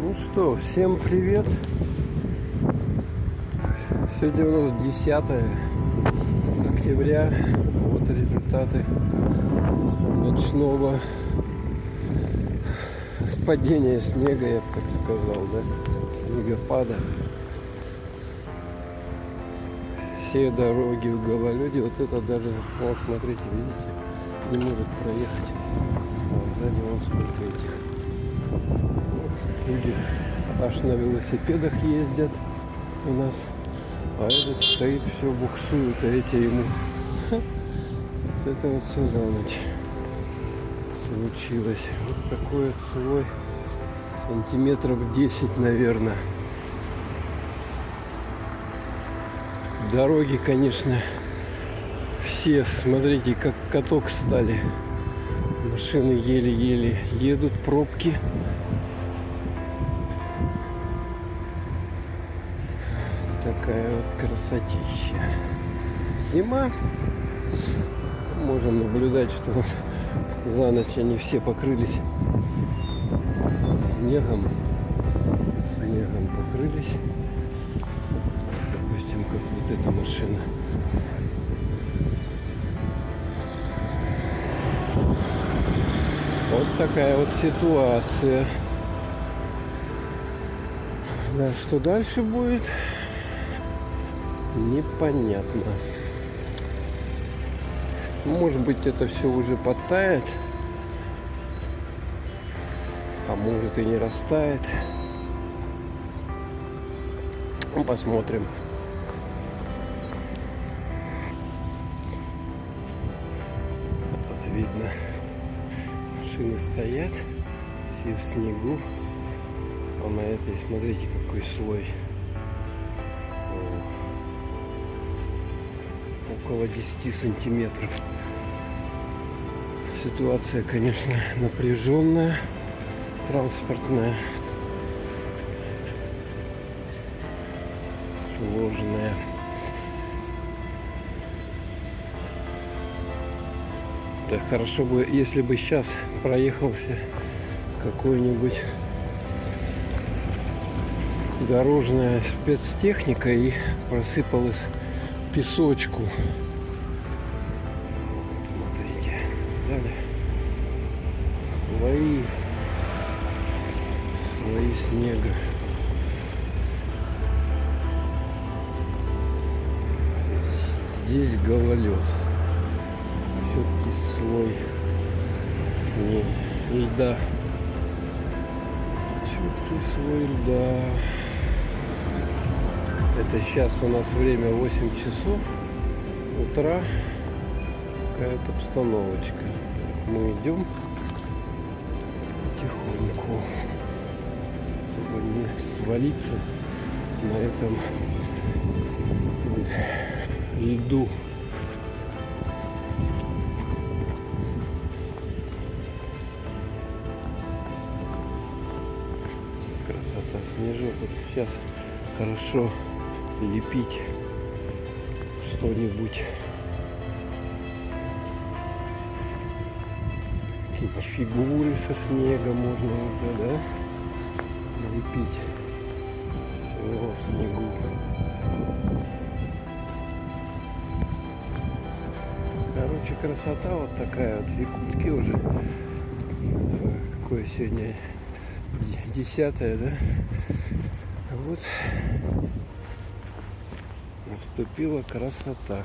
Ну что, всем привет! Сегодня у нас 10 октября. Вот результаты ночного падения снега, я бы так сказал, да? Снегопада. Все дороги в гололеде. Вот это даже, вот смотрите, видите, не может проехать. А сзади вон сколько этих. Люди аж на велосипедах ездят у нас, а этот стоит, все буксует, а эти ему. Вот это вот все за ночь случилось. Вот такой вот слой, сантиметров 10, наверное. Дороги, конечно, все, смотрите, как каток стали. Машины еле-еле едут, пробки. Такая вот красотища. Зима. Можем наблюдать, что вот за ночь они все покрылись снегом. Снегом покрылись. Допустим, как вот эта машина. Вот такая вот ситуация. Да, что дальше будет, непонятно. Может быть, это все уже подтает, а может и не растает. Ну, посмотрим. Вот видно, машины стоят, все в снегу. А на этой, смотрите, какой слой. Около 10 сантиметров. Ситуация, конечно, напряженная, транспортная, сложная. Да, хорошо бы, если бы сейчас проехался какой-нибудь дорожная спецтехника и просыпалась песочку. Смотрите, далее слои снега. Здесь гололед. Все-таки слой льда. Четкий слой льда. Это сейчас у нас время 8 часов утра. Какая-то обстановочка. Мы идем потихоньку, чтобы не свалиться на этом льду. Красота. Снежок. Вот сейчас хорошо лепить что-нибудь. Какие-то фигуры со снега можно уже, да, лепить. О, в снегу. Короче, красота вот такая вот в Якутске уже. Какое сегодня 10-е, да? Вот наступила красота.